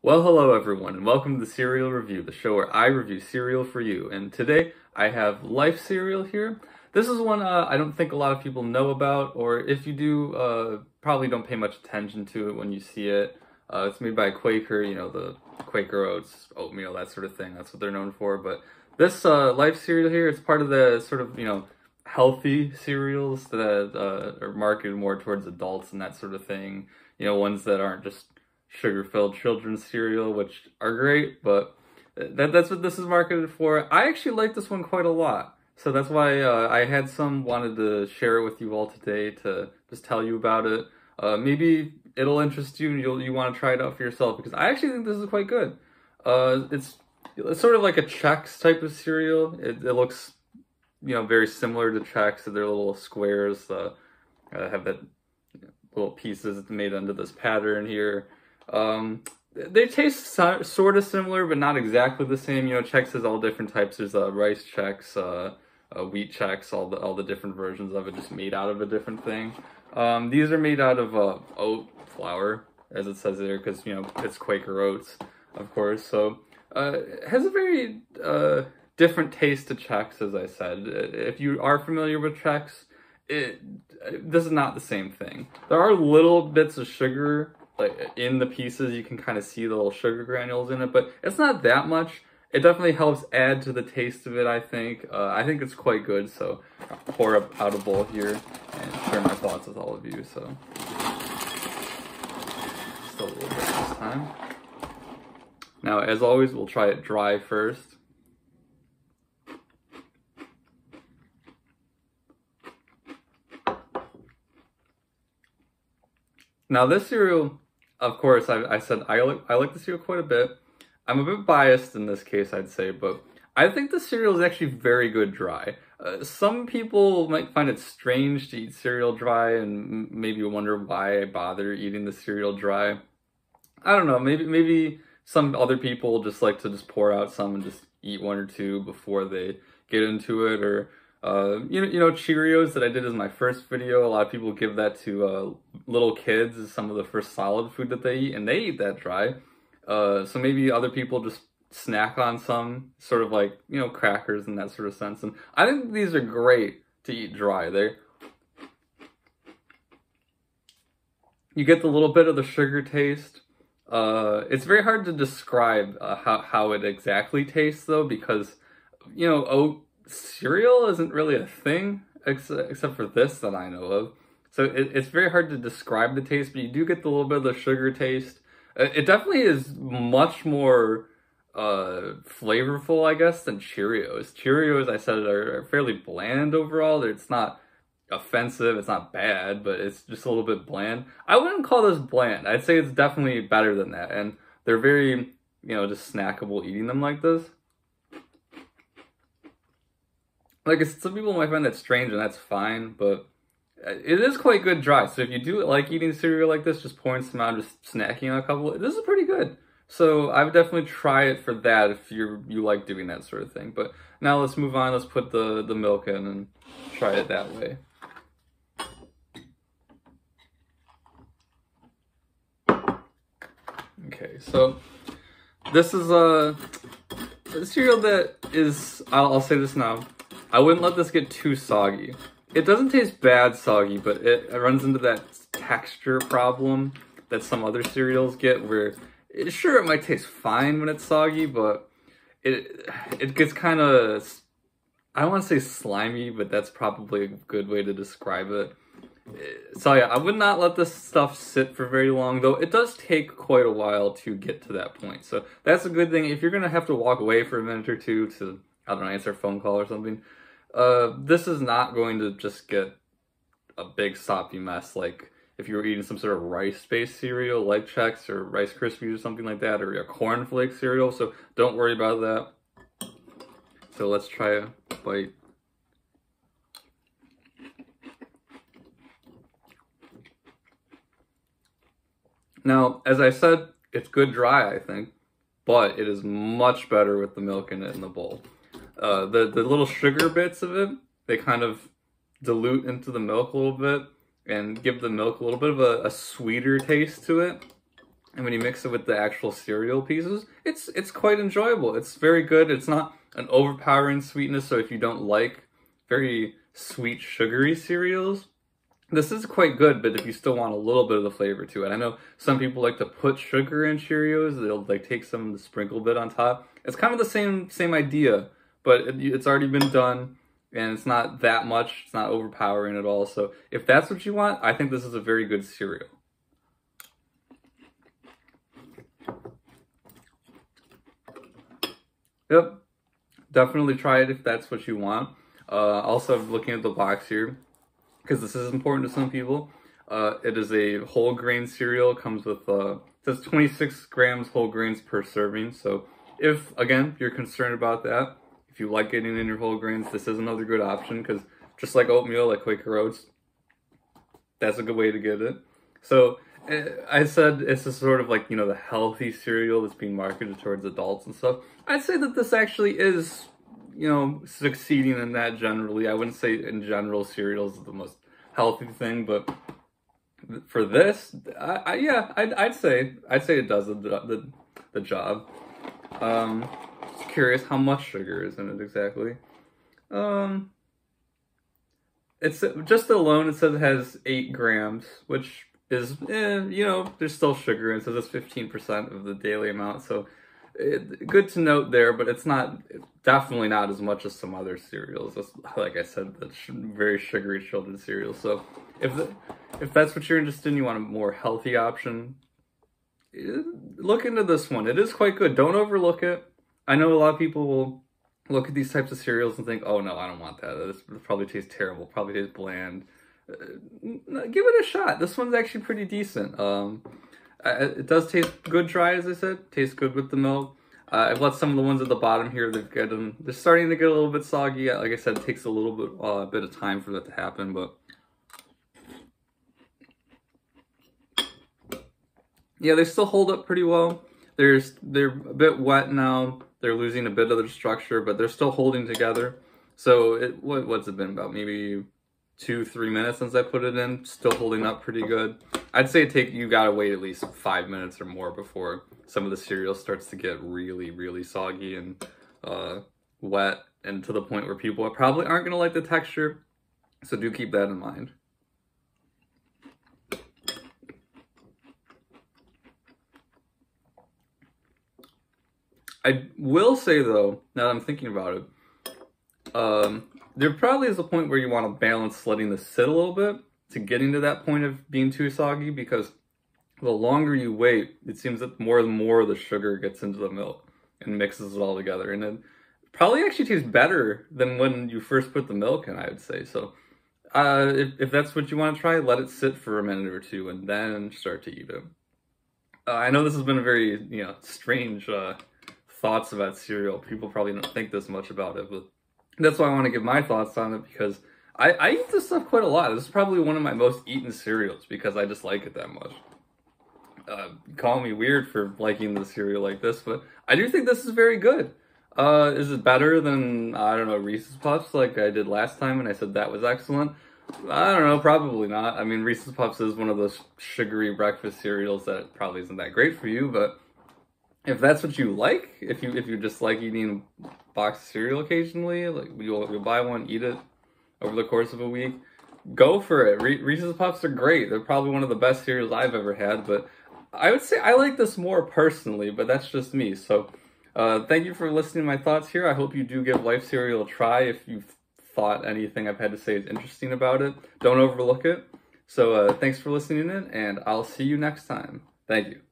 Well, hello everyone, and welcome to the Cereal Review, the show where I review cereal for you. And today I have Life cereal here. This is one I don't think a lot of people know about, or if you do, probably don't pay much attention to it when you see it. It's made by Quaker, you know, the Quaker oats, oatmeal, that sort of thing. That's what they're known for. But this Life cereal here, it's part of the sort of, healthy cereals that are marketed more towards adults and that sort of thing. You know, ones that aren't just sugar-filled children's cereal, which are great, but that's what this is marketed for. I actually like this one quite a lot, so that's why I had wanted to share it with you all today to just tell you about it. Maybe it'll interest you and you want to try it out for yourself, because I actually think this is quite good. It's sort of like a Chex type of cereal. It looks, very similar to Chex. They're little squares, have that little pieces made under this pattern here. They taste sort of similar, but not exactly the same. Chex has all different types. There's rice Chex, wheat Chex, all the different versions of it, just made out of a different thing. These are made out of oat flour, as it says there, because it's Quaker oats, of course. So it has a very different taste to Chex, as I said. If you are familiar with Chex, this is not the same thing. There are little bits of sugar in the pieces. You can kind of see the little sugar granules in it, but it's not that much. It definitely helps add to the taste of it, I think. I think it's quite good, so I'll pour out a bowl here and share my thoughts with all of you. So just a little bit this time. Now, as always, we'll try it dry first. Now, this cereal, of course, I said I like the cereal quite a bit. I'm a bit biased in this case, I'd say, but I think the cereal is actually very good dry. Some people might find it strange to eat cereal dry and maybe wonder why I bother eating the cereal dry. I don't know, maybe some other people just like to just pour out some and just eat one or two before they get into it, or Cheerios that I did as my first video. A lot of people give that to little kids as some of the first solid food that they eat, and they eat that dry. So maybe other people just snack on some, sort of like, crackers in that sort of sense. And I think these are great to eat dry. You get the little bit of the sugar taste. It's very hard to describe how it exactly tastes, though, because, oat cereal isn't really a thing, except for this that I know of. So it's very hard to describe the taste, but you do get the little bit of the sugar taste. It definitely is much more flavorful, I guess, than Cheerios. Cheerios, I said, are fairly bland overall. It's not offensive, it's not bad, but it's just a little bit bland. I wouldn't call this bland. I'd say it's definitely better than that, and they're very, just snackable eating them like this. Like, some people might find that strange, and that's fine, but it is quite good dry. So if you do like eating cereal like this, just pouring some out, just snacking on a couple, this is pretty good. So I would definitely try it for that if you like doing that sort of thing. But now let's move on. Let's put the milk in and try it that way. Okay, so this is a cereal that is, I'll say this now, I wouldn't let this get too soggy. It doesn't taste bad soggy, but it runs into that texture problem that some other cereals get, where sure, it might taste fine when it's soggy, but it gets kind of, I don't want to say slimy, but that's probably a good way to describe it. So yeah, I would not let this stuff sit for very long, though it does take quite a while to get to that point. So that's a good thing. If you're going to have to walk away for a minute or two to, I don't know, answer a phone call or something, this is not going to just get a big soppy mess like if you were eating some sort of rice-based cereal like Chex or Rice Krispies or something like that, or a cornflake cereal, so don't worry about that. So let's try a bite. Now, as I said, it's good dry, I think, but it is much better with the milk in it in the bowl. The little sugar bits of it, they kind of dilute into the milk a little bit and give the milk a little bit of a sweeter taste to it. and when you mix it with the actual cereal pieces, it's quite enjoyable. It's very good. It's not an overpowering sweetness, so if you don't like very sweet, sugary cereals, this is quite good, but if you still want a little bit of the flavor to it. I know some people like to put sugar in Cheerios. They'll like take some of the sprinkle bit on top. It's kind of the same idea, but it's already been done, and it's not that much. It's not overpowering at all. So if that's what you want, I think this is a very good cereal. Yep, definitely try it if that's what you want. Also, looking at the box here, because this is important to some people. It is a whole grain cereal. It comes with, it says 26 grams whole grains per serving. So if, again, you're concerned about that, if you like getting in your whole grains, this is another good option, because just like oatmeal, like Quaker oats, that's a good way to get it. So I said it's a sort of like, you know, the healthy cereal that's being marketed towards adults and stuff. I'd say that this actually is, you know, succeeding in that generally. I wouldn't say in general cereals is the most healthy thing, but for this, I'd say it does the job. Just curious how much sugar is in it exactly. It's just alone. It says it has 8 grams, which is, you know, there's still sugar. It says it's 15% of the daily amount, so good to note there. But it's definitely not as much as some other cereals. Like I said, the very sugary children's cereals. So if that's what you're interested in, you want a more healthy option, look into this one. It is quite good. Don't overlook it. I know a lot of people will look at these types of cereals and think, oh no, I don't want that. This probably tastes terrible. Probably tastes bland. Give it a shot. This one's actually pretty decent. It does taste good dry, as I said. Tastes good with the milk. I've let some of the ones at the bottom here, they're starting to get a little bit soggy. Like I said, it takes a little bit of time for that to happen, but yeah, they still hold up pretty well. They're a bit wet now. They're losing a bit of their structure, but they're still holding together. So what's it been, about maybe 2-3 minutes since I put it in? Still holding up pretty good. I'd say you gotta wait at least 5 minutes or more before some of the cereal starts to get really, really soggy and wet, and to the point where people probably aren't gonna like the texture. So do keep that in mind. I will say though, now that I'm thinking about it, there probably is a point where you want to balance letting this sit a little bit to getting to that point of being too soggy, because the longer you wait, it seems that more and more of the sugar gets into the milk and mixes it all together, and it probably actually tastes better than when you first put the milk in, I would say. So if that's what you want to try, let it sit for a minute or two and then start to eat it. I know this has been a very, you know, strange thoughts about cereal. People probably don't think this much about it, but that's why I want to give my thoughts on it, because I eat this stuff quite a lot. This is probably one of my most eaten cereals because I just like it that much. Call me weird for liking the cereal like this, but I do think this is very good. Is it better than, I don't know, Reese's Puffs like I did last time and I said that was excellent? I don't know, probably not. I mean, Reese's Puffs is one of those sugary breakfast cereals that probably isn't that great for you, but if that's what you like, if you just like eating a box of cereal occasionally, like you'll buy one, eat it over the course of a week, go for it. Reese's Puffs are great. They're probably one of the best cereals I've ever had, but I would say I like this more personally, but that's just me. So thank you for listening to my thoughts here. I hope you do give Life Cereal a try. If you've thought anything I've had to say is interesting about it, don't overlook it. So thanks for listening in, and I'll see you next time. Thank you.